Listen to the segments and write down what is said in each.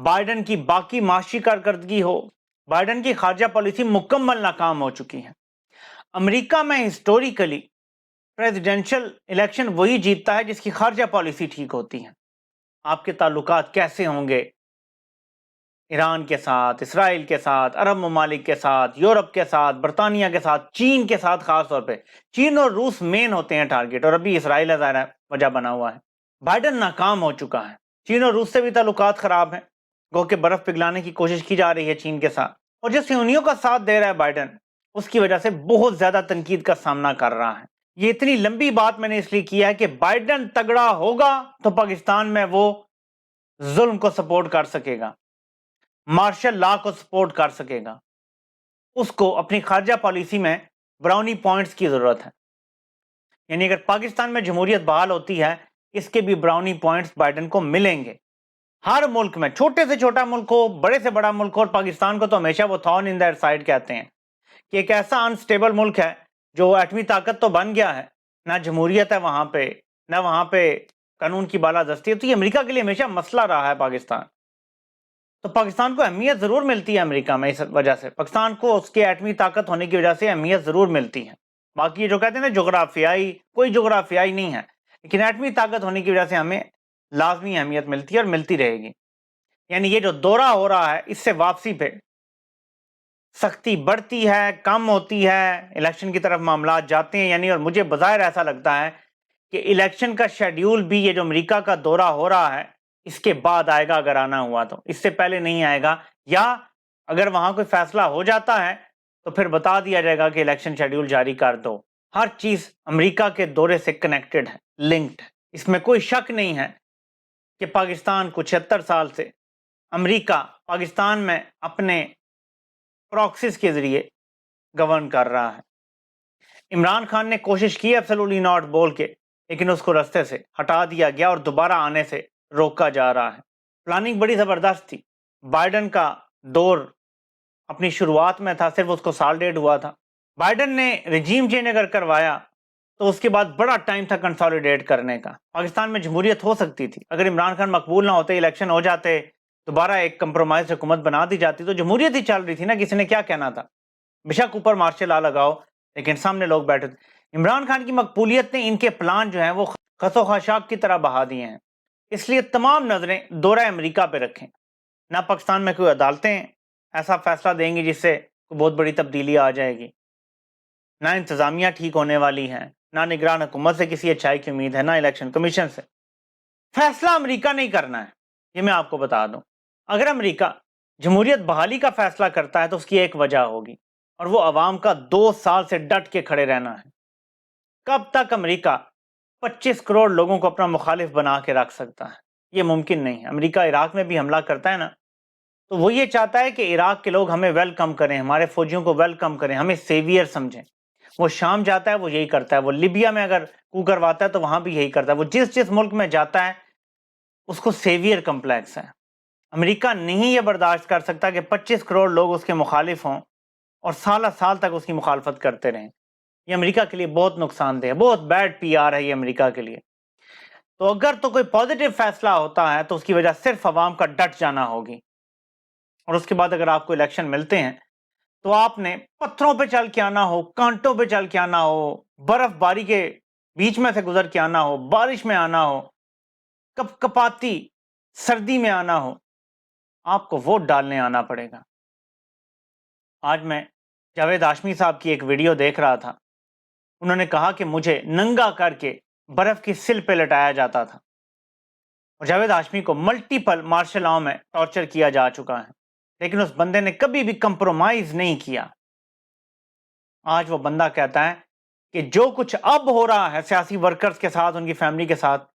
Biden کی باقی معاشی کارکردگی ہو، بائیڈن کی خارجہ پالیسی مکمل ناکام ہو چکی ہے۔ امریکہ میں ہسٹوریکلی پریزیڈنشل الیکشن وہی جیتتا ہے جس کی خارجہ پالیسی ٹھیک ہوتی ہے۔ آپ کے تعلقات کیسے ہوں گے ایران کے ساتھ، اسرائیل کے ساتھ، عرب ممالک کے ساتھ، یورپ کے ساتھ، برطانیہ کے ساتھ، چین کے ساتھ، خاص طور پہ چین اور روس مین ہوتے ہیں ٹارگٹ، اور ابھی اسرائیل ظاہر وجہ بنا ہوا ہے۔ بائیڈن ناکام ہو چکا ہے، چین اور روس سے بھی تعلقات خراب ہیں، گو کہ برف پگھلانے کی کوشش کی جا رہی ہے چین کے ساتھ، اور جس یونیوں کا ساتھ دے رہا ہے بائیڈن، اس کی وجہ سے بہت زیادہ تنقید کا سامنا کر رہا ہے۔ یہ اتنی لمبی بات میں نے اس لیے کیا ہے کہ بائیڈن تگڑا ہوگا تو پاکستان میں وہ ظلم کو سپورٹ کر سکے گا، مارشل لا کو سپورٹ کر سکے گا، اس کو اپنی خارجہ پالیسی میں براؤنی پوائنٹس کی ضرورت ہے۔ یعنی اگر پاکستان میں جمہوریت بحال ہوتی ہے، اس کے بھی براؤنی پوائنٹس بائیڈن کو ملیں گے۔ ہر ملک میں، چھوٹے سے چھوٹا ملک ہو، بڑے سے بڑا ملک ہو، اور پاکستان کو تو ہمیشہ وہ تھارن ان دیئر سائڈ کہتے ہیں کہ ایک ایسا انسٹیبل ملک ہے جو ایٹمی طاقت تو بن گیا ہے، نہ جمہوریت ہے وہاں پہ، نہ وہاں پہ قانون کی بالادستی ہے، تو یہ امریکہ کے لیے ہمیشہ مسئلہ رہا ہے پاکستان۔ تو پاکستان کو اہمیت ضرور ملتی ہے امریکہ میں، اس وجہ سے پاکستان کو اس کے ایٹمی طاقت ہونے کی وجہ سے اہمیت ضرور ملتی ہے۔ باقی جو کہتے ہیں نا جغرافیائی، کوئی جغرافیائی نہیں ہے، لیکن ایٹمی طاقت ہونے کی وجہ سے ہمیں لازمی اہمیت ملتی ہے اور ملتی رہے گی۔ یعنی یہ جو دورہ ہو رہا ہے، اس سے واپسی پہ سختی بڑھتی ہے، کم ہوتی ہے، الیکشن کی طرف معاملات جاتے ہیں، یعنی، اور مجھے بظاہر ایسا لگتا ہے کہ الیکشن کا شیڈیول بھی یہ جو امریکہ کا دورہ ہو رہا ہے اس کے بعد آئے گا، اگر آنا ہوا تو اس سے پہلے نہیں آئے گا، یا اگر وہاں کوئی فیصلہ ہو جاتا ہے تو پھر بتا دیا جائے گا کہ الیکشن شیڈیول جاری کر دو۔ ہر چیز امریکہ کے دورے سے کنیکٹڈ ہے، لنکڈ ہے، اس میں کوئی شک نہیں ہے کہ پاکستان کو 76 سال سے امریکہ پاکستان میں اپنے پراکسس کے ذریعے گورن کر رہا ہے۔ عمران خان نے کوشش کی ایبسولوٹلی ناٹ بول کے، لیکن اس کو رستے سے ہٹا دیا گیا اور دوبارہ آنے سے روکا جا رہا ہے۔ پلاننگ بڑی زبردست تھی، بائیڈن کا دور اپنی شروعات میں تھا، صرف اس کو سال ڈیڑھ ہوا تھا۔ بائیڈن نے رجیم چینج اگر کروایا تو اس کے بعد بڑا ٹائم تھا کنسالیڈیٹ کرنے کا، پاکستان میں جمہوریت ہو سکتی تھی، اگر عمران خان مقبول نہ ہوتے، الیکشن ہو جاتے، دوبارہ ایک کمپرومائز حکومت بنا دی جاتی، تو جمہوریت ہی چل رہی تھی نا، کسی نے کیا کہنا تھا، بے شک اوپر مارشل لا لگاؤ، لیکن سامنے لوگ بیٹھے تھے۔ عمران خان کی مقبولیت نے ان کے پلان جو ہیں وہ خس و خاشاک کی طرح بہا دیے ہیں، اس لیے تمام نظریں دورہ امریکہ پہ رکھیں۔ نہ پاکستان میں کوئی عدالتیں ایسا فیصلہ دیں گی جس سے کوئی بہت بڑی تبدیلی آ جائے گی، نہ انتظامیہ ٹھیک ہونے والی ہے، نہ نگران حکومت سے کسی اچھائی کی امید ہے، نہ الیکشن کمیشن سے۔ فیصلہ امریکہ نہیں کرنا ہے، یہ میں آپ کو بتا دوں۔ اگر امریکہ جمہوریت بحالی کا فیصلہ کرتا ہے تو اس کی ایک وجہ ہوگی، اور وہ عوام کا 2 سال سے ڈٹ کے کھڑے رہنا ہے۔ کب تک امریکہ 25 کروڑ لوگوں کو اپنا مخالف بنا کے رکھ سکتا ہے؟ یہ ممکن نہیں ہے۔ امریکہ عراق میں بھی حملہ کرتا ہے نا، تو وہ یہ چاہتا ہے کہ عراق کے لوگ ہمیں ویلکم کریں، ہمارے فوجیوں کو ویلکم کریں، ہمیں سیویئر سمجھیں۔ وہ شام جاتا ہے وہ یہی کرتا ہے، وہ لیبیا میں اگر کو کرواتا ہے تو وہاں بھی یہی کرتا ہے، وہ جس ملک میں جاتا ہے اس کو سیویئر کمپلیکس ہے۔ امریکہ نہیں یہ برداشت کر سکتا کہ 25 کروڑ لوگ اس کے مخالف ہوں اور سالہ سال تک اس کی مخالفت کرتے رہیں۔ یہ امریکہ کے لیے بہت نقصان دہ، بہت بیڈ پی آر ہے یہ امریکہ کے لیے۔ تو اگر تو کوئی پازیٹیو فیصلہ ہوتا ہے تو اس کی وجہ صرف عوام کا ڈٹ جانا ہوگی، اور اس کے بعد اگر آپ کو الیکشن ملتے ہیں تو آپ نے پتھروں پہ چل کے آنا ہو، کانٹوں پہ چل کے آنا ہو، برف باری کے بیچ میں سے گزر کے آنا ہو، بارش میں آنا ہو، کپ کپاتی سردی میں آنا ہو، آپ کو ووٹ ڈالنے آنا پڑے گا۔ آج میں جاوید ہاشمی صاحب کی ایک ویڈیو دیکھ رہا تھا، انہوں نے کہا کہ مجھے ننگا کر کے برف کی سل پہ لٹایا جاتا تھا، اور جاوید ہاشمی کو ملٹیپل مارشل لاء میں ٹارچر کیا جا چکا ہے، لیکن اس بندے نے کبھی بھی کمپرومائز نہیں کیا۔ آج وہ بندہ کہتا ہے کہ جو کچھ اب ہو رہا ہے سیاسی ورکرز کے ساتھ، ان کی فیملی کے ساتھ،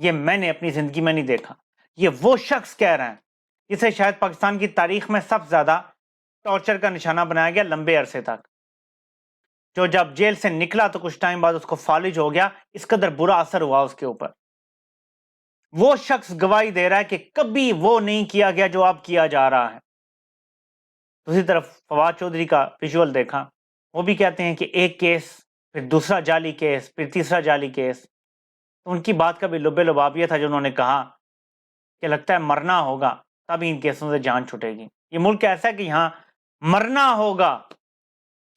یہ میں نے اپنی زندگی میں نہیں دیکھا۔ یہ وہ شخص کہہ رہے ہیں جسے شاید پاکستان کی تاریخ میں سب سے زیادہ ٹارچر کا نشانہ بنایا گیا لمبے عرصے تک، جو جب جیل سے نکلا تو کچھ ٹائم بعد اس کو فالج ہو گیا، اس قدر برا اثر ہوا اس کے اوپر۔ وہ شخص گواہی دے رہا ہے کہ کبھی وہ نہیں کیا گیا جو اب کیا جا رہا ہے۔ دوسری طرف فواد چودھری کا ویژول دیکھا، وہ بھی کہتے ہیں کہ ایک کیس، پھر دوسرا جعلی کیس، پھر تیسرا جعلی کیس۔ تو ان کی بات کا بھی لب لباب یہ تھا جو انہوں نے کہا کہ لگتا ہے مرنا ہوگا تبھی ان کیسوں سے جان چھٹے گی. یہ ملک ایسا ہے کہ یہاں مرنا ہوگا.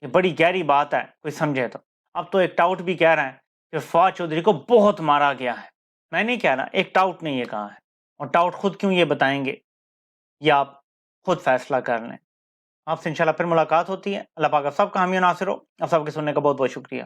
یہ بڑی گہری بات ہے, کوئی سمجھے تو. اب تو ایک ٹاؤٹ بھی کہہ رہے ہیں کہ فواد چودھری کو بہت مارا گیا ہے. میں نہیں کہہ رہا, ایک ٹاؤٹ نے یہ کہا ہے, اور ٹاؤٹ خود کیوں یہ بتائیں گے, یہ آپ خود فیصلہ کر لیں. آپ سے انشاءاللہ پھر ملاقات ہوتی ہے. اللہ پاک آپ سب کا حامی و ناصر ہو. آپ سب کے سننے کا بہت بہت شکریہ.